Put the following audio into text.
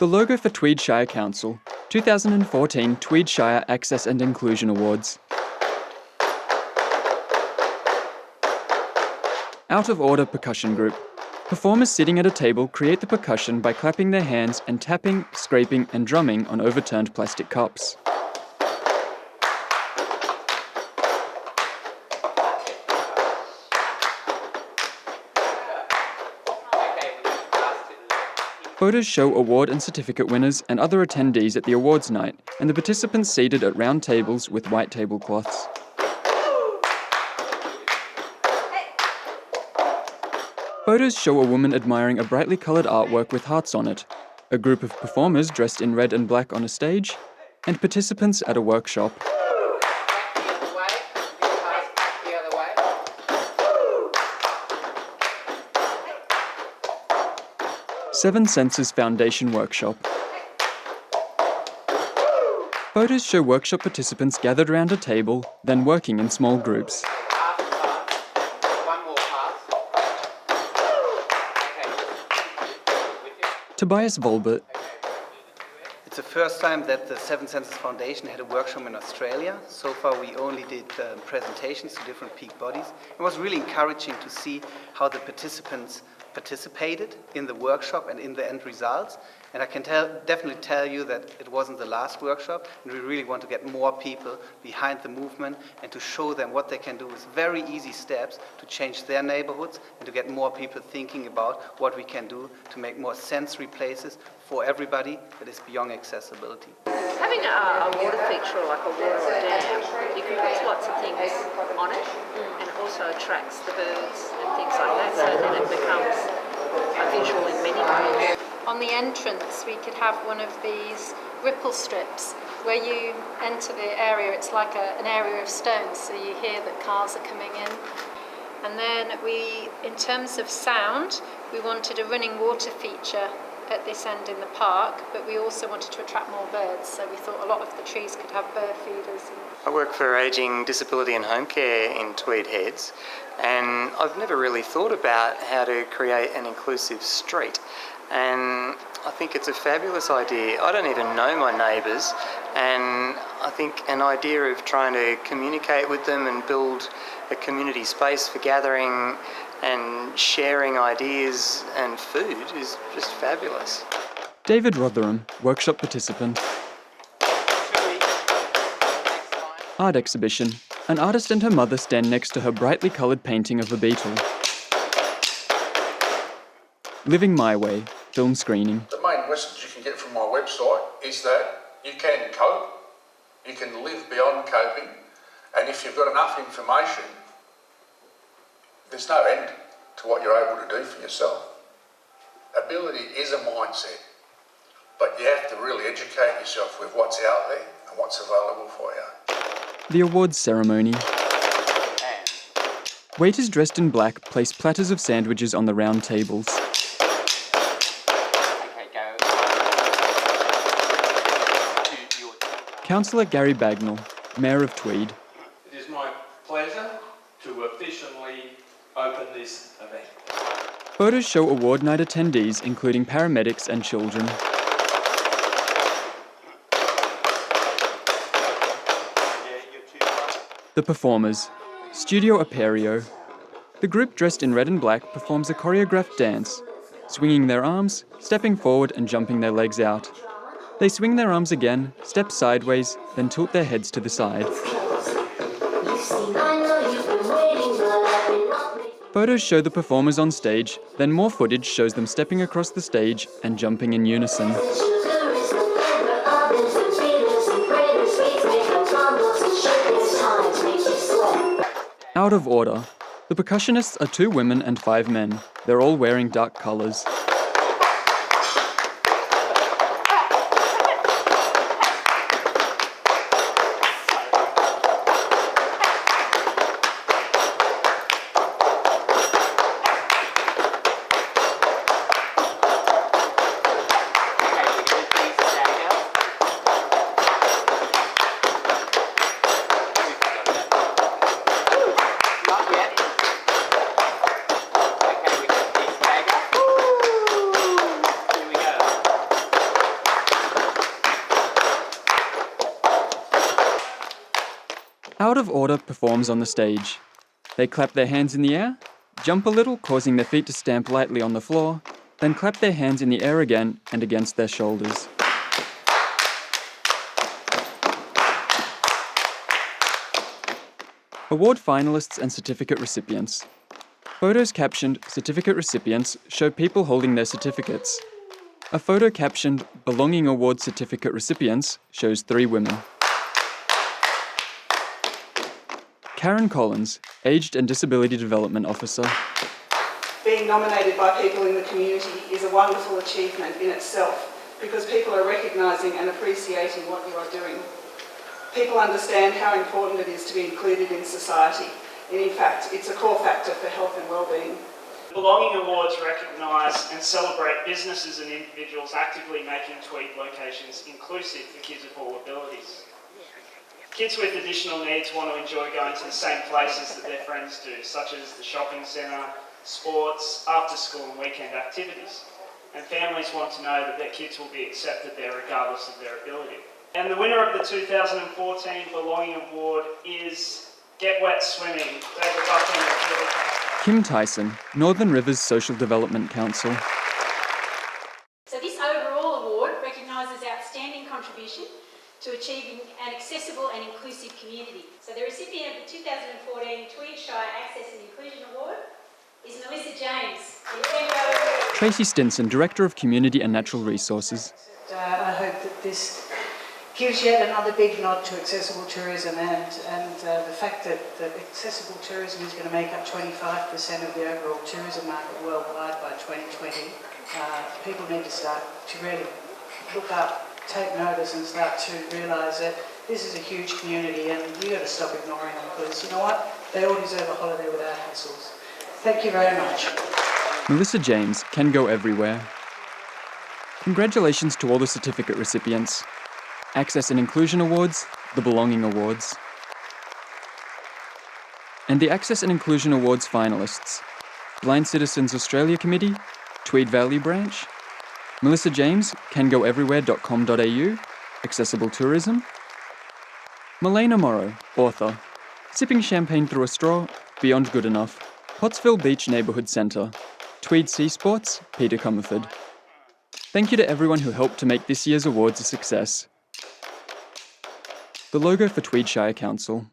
The logo for Tweed Shire Council, 2014 Tweed Shire Access and Inclusion Awards. Out of order percussion group. Performers sitting at a table create the percussion by clapping their hands and tapping, scraping and drumming on overturned plastic cups. Photos show award and certificate winners and other attendees at the awards night, and the participants seated at round tables with white tablecloths. Photos show a woman admiring a brightly coloured artwork with hearts on it, a group of performers dressed in red and black on a stage, and participants at a workshop. 7 Senses Foundation Workshop. Photos show workshop participants gathered around a table, then working in small groups. Tobias Volbert. It's the first time that the 7 Senses Foundation had a workshop in Australia. So far we only did presentations to different peak bodies. It was really encouraging to see how the participants participated in the workshop and in the end results. And I can definitely tell you that it wasn't the last workshop, and we really want to get more people behind the movement and to show them what they can do with very easy steps to change their neighborhoods and to get more people thinking about what we can do to make more sensory places for everybody that is beyond accessibility. Having a water feature like a water or dam, you can put lots of things on it and it also attracts the birds and things like that, so then it becomes a visual in many ways. On the entrance we could have one of these ripple strips where you enter the area. It's like an area of stones, so you hear that cars are coming in. And then in terms of sound, we wanted a running water feature at this end in the park, but we also wanted to attract more birds, so we thought a lot of the trees could have bird feeders. I work for Ageing, Disability and Home Care in Tweed Heads, and I've never really thought about how to create an inclusive street. And I think it's a fabulous idea. I don't even know my neighbours, and I think an idea of trying to communicate with them and build a community space for gathering and sharing ideas and food is just fabulous. David Rotherham, workshop participant. Art exhibition. An artist and her mother stand next to her brightly coloured painting of a beetle. Living My Way, film screening. The main message you can get from my website is that you can cope, you can live beyond coping, and if you've got enough information, there's no end to what you're able to do for yourself. Ability is a mindset, but you have to really educate yourself with what's out there and what's available for you. The awards ceremony. Waiters dressed in black place platters of sandwiches on the round tables. Councillor Gary Bagnall, Mayor of Tweed. It is my pleasure to officially open this event. Photos show award night attendees including paramedics and children. The performers. Studio Aperio. The group dressed in red and black performs a choreographed dance, swinging their arms, stepping forward and jumping their legs out. They swing their arms again, step sideways, then tilt their heads to the side. Photos show the performers on stage, then more footage shows them stepping across the stage and jumping in unison. Out of order. The percussionists are 2 women and 5 men. They're all wearing dark colours. Out of Order performs on the stage. They clap their hands in the air, jump a little, causing their feet to stamp lightly on the floor, then clap their hands in the air again and against their shoulders. Award finalists and certificate recipients. Photos captioned certificate recipients show people holding their certificates. A photo captioned Belonging Award certificate recipients shows 3 women. Karen Collins, Aged and Disability Development Officer. Being nominated by people in the community is a wonderful achievement in itself because people are recognising and appreciating what you are doing. People understand how important it is to be included in society, and in fact, it's a core factor for health and wellbeing. Belonging Awards recognise and celebrate businesses and individuals actively making Tweed locations inclusive for kids of all abilities. Kids with additional needs want to enjoy going to the same places that their friends do, such as the shopping centre, sports, after school and weekend activities. And families want to know that their kids will be accepted there regardless of their ability. And the winner of the 2014 Belonging Award is Get Wet Swimming, David Buckland and Julie Castro. Kim Tyson, Northern Rivers Social Development Council. So this overall award recognises outstanding contribution to achieving an accessible and inclusive community. So the recipient of the 2014 Tweed Shire Access and Inclusion Award is Melissa James. Tracy Stinson, Director of Community and Natural Resources. I hope that this gives yet another big nod to accessible tourism and the fact that accessible tourism is going to make up 25% of the overall tourism market worldwide by 2020. People need to start to really look up, take notice and start to realise that this is a huge community and you've got to stop ignoring them because you know what? They all deserve a holiday without hassles. Thank you very much. Melissa James, Can Go Everywhere. Congratulations to all the certificate recipients. Access and Inclusion Awards, the Belonging Awards. And the Access and Inclusion Awards finalists: Blind Citizens Australia Committee, Tweed Valley Branch, Melissa James, cangoeverywhere.com.au, Accessible Tourism, Malena Morrow, author, Sipping Champagne Through a Straw, Beyond Good Enough, Pottsville Beach Neighbourhood Centre, Tweed Sea Sports, Peter Comerford. Thank you to everyone who helped to make this year's awards a success. The logo for Tweed Shire Council.